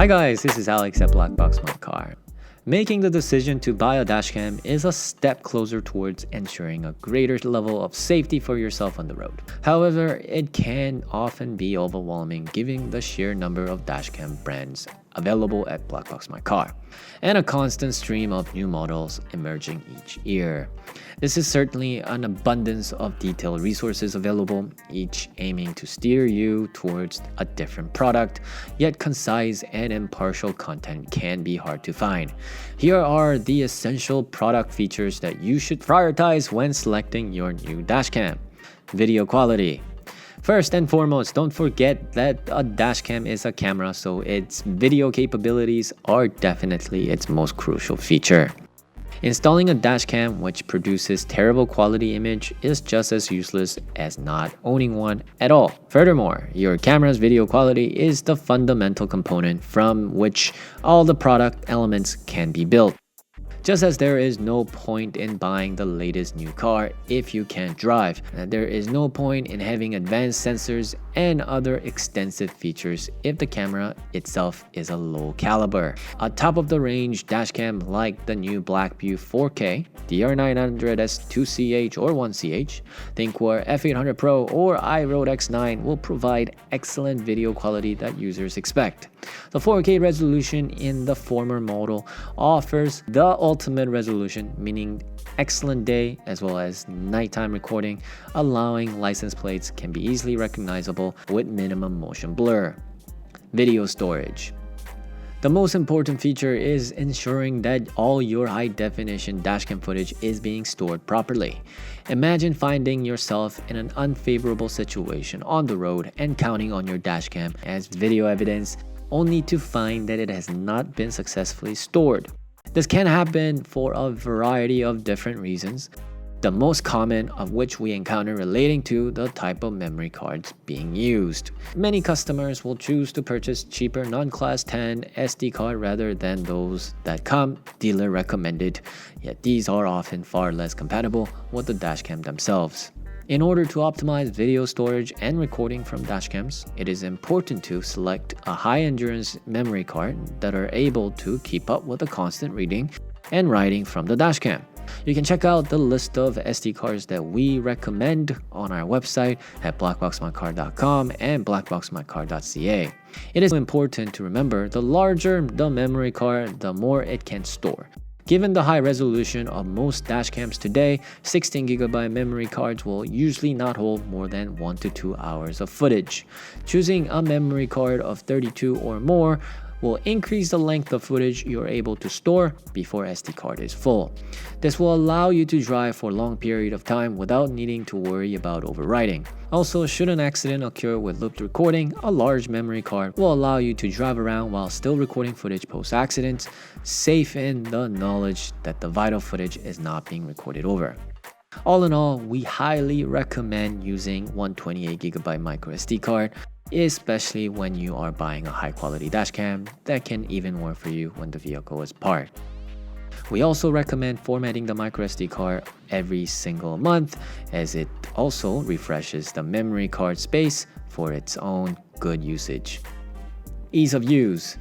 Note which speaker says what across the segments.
Speaker 1: Hi guys, this is Alex at BlackboxMyCar. Making the decision to buy a dashcam is a step closer towards ensuring a greater level of safety for yourself on the road. However, it can often be overwhelming given the sheer number of dashcam brands available at BlackboxMyCar and a constant stream of new models emerging each year. This is certainly an abundance of detailed resources available, each aiming to steer you towards a different product, yet concise and impartial content can be hard to find. Here are the essential product features that you should prioritize when selecting your new dashcam. Video quality. First and foremost, don't forget that a dashcam is a camera, so its video capabilities are definitely its most crucial feature. Installing a dashcam which produces terrible quality image is just as useless as not owning one at all. Furthermore, your camera's video quality is the fundamental component from which all the product elements can be built. Just as there is no point in buying the latest new car if you can't drive, there is no point in having advanced sensors and other extensive features if the camera itself is a low caliber. A top-of-the-range dashcam like the new Blackview 4K, DR900S 2CH or 1CH, ThinkWare F800 Pro or IROAD X9 will provide excellent video quality that users expect. The 4K resolution in the former model offers the ultimate resolution, meaning excellent day as well as nighttime recording, allowing license plates can be easily recognizable with minimum motion blur. Video storage. The most important feature is ensuring that all your high-definition dashcam footage is being stored properly. Imagine finding yourself in an unfavorable situation on the road and counting on your dashcam as video evidence only to find that it has not been successfully stored. This can happen for a variety of different reasons, the most common of which we encounter relating to the type of memory cards being used. Many customers will choose to purchase cheaper non-class 10 SD card rather than those that come dealer recommended, yet these are often far less compatible with the dashcam themselves. In order to optimize video storage and recording from dashcams, it is important to select a high-endurance memory card that are able to keep up with the constant reading and writing from the dashcam. You can check out the list of SD cards that we recommend on our website at blackboxmycar.com and blackboxmycar.ca. It is important to remember the larger the memory card, the more it can store. Given the high resolution of most dashcams today, 16GB memory cards will usually not hold more than 1 to 2 hours of footage. Choosing a memory card of 32 or more will increase the length of footage you're able to store before SD card is full. This will allow you to drive for a long period of time without needing to worry about overwriting. Also, should an accident occur with looped recording, a large memory card will allow you to drive around while still recording footage post-accident, safe in the knowledge that the vital footage is not being recorded over. All in all, we highly recommend using 128GB micro SD card, especially when you are buying a high-quality dashcam that can even work for you when the vehicle is parked. We also recommend formatting the microSD card every single month, as it also refreshes the memory card space for its own good usage. Ease of use.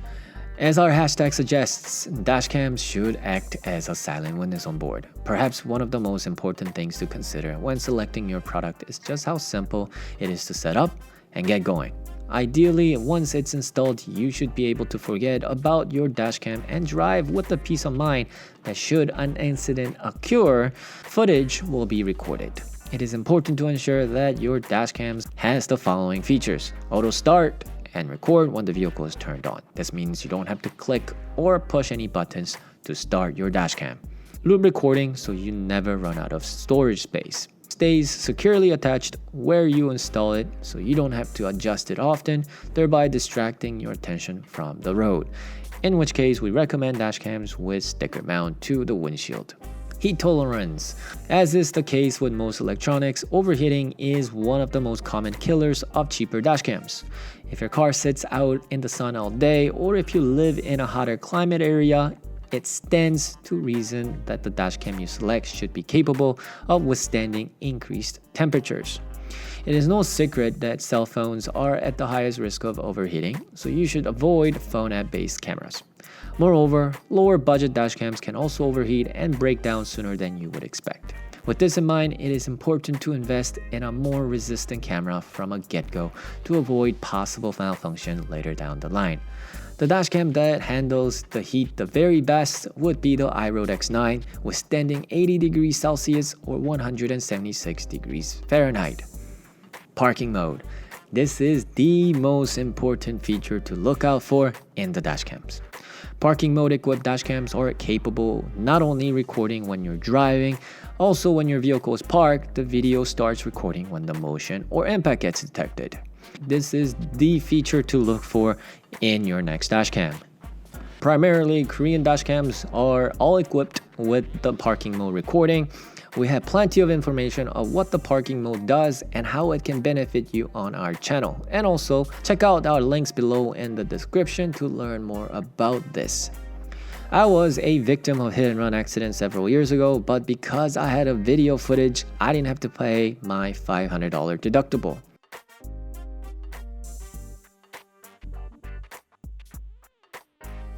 Speaker 1: As our hashtag suggests, dashcams should act as a silent witness on board. Perhaps one of the most important things to consider when selecting your product is just how simple it is to set up and get going. Ideally, once it's installed, you should be able to forget about your dashcam and drive with the peace of mind that should an incident occur, footage will be recorded. It is important to ensure that your dashcam has the following features: auto start and record when the vehicle is turned on. This means you don't have to click or push any buttons to start your dashcam. Loop recording so you never run out of storage space. Stays securely attached where you install it so you don't have to adjust it often, thereby distracting your attention from the road. In which case, we recommend dashcams with sticker mount to the windshield. Heat tolerance. As is the case with most electronics, overheating is one of the most common killers of cheaper dashcams. If your car sits out in the sun all day, or if you live in a hotter climate area, it stands to reason that the dashcam you select should be capable of withstanding increased temperatures. It is no secret that cell phones are at the highest risk of overheating, so you should avoid phone app-based cameras. Moreover, lower budget dashcams can also overheat and break down sooner than you would expect. With this in mind, it is important to invest in a more resistant camera from a get-go to avoid possible malfunction later down the line. The dashcam that handles the heat the very best would be the IROAD X9, withstanding 80 degrees Celsius or 176 degrees Fahrenheit. Parking mode. This is the most important feature to look out for in the dashcams. Parking mode equipped dashcams are capable not only recording when you're driving, also when your vehicle is parked, the video starts recording when the motion or impact gets detected. This is the feature to look for in your next dashcam. Primarily, Korean dashcams are all equipped with the parking mode recording. We have plenty of information of what the parking mode does and how it can benefit you on our channel. And also, check out our links below in the description to learn more about this. I was a victim of hit and run accident several years ago, but because I had a video footage, I didn't have to pay my $500 deductible.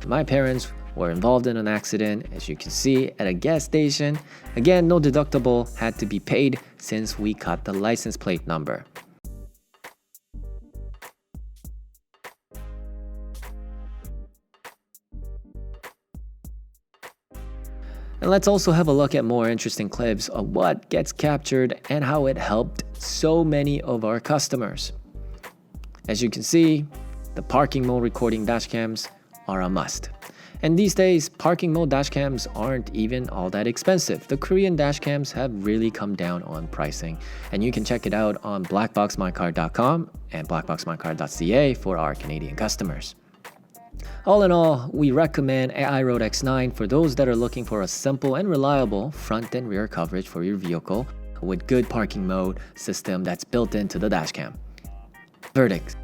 Speaker 1: My parents were involved in an accident, as you can see, at a gas station. Again, no deductible had to be paid since we got the license plate number. And let's also have a look at more interesting clips of what gets captured and how it helped so many of our customers. As you can see, the parking mode recording dashcams are a must. And these days, parking mode dashcams aren't even all that expensive. The Korean dashcams have really come down on pricing, and you can check it out on BlackboxMyCar.com and BlackboxMyCar.ca for our Canadian customers. All in all, we recommend IROAD X9 for those that are looking for a simple and reliable front and rear coverage for your vehicle with good parking mode system that's built into the dashcam. Verdict.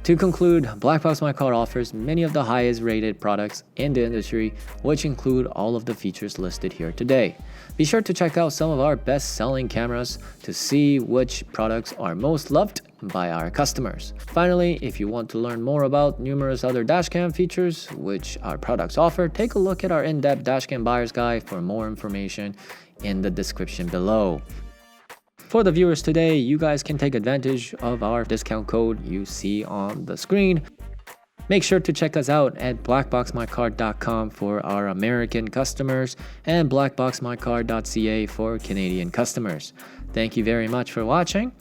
Speaker 1: To conclude, BlackboxMyCar offers many of the highest rated products in the industry, which include all of the features listed here today. Be sure to check out some of our best-selling cameras to see which products are most loved by our customers. Finally, if you want to learn more about numerous other dashcam features which our products offer, take a look at our in-depth dashcam buyer's guide for more information in the description below. For the viewers today, you guys can take advantage of our discount code you see on the screen. Make sure to check us out at BlackboxMyCar.com for our American customers and BlackboxMyCar.ca for Canadian customers. Thank you very much for watching.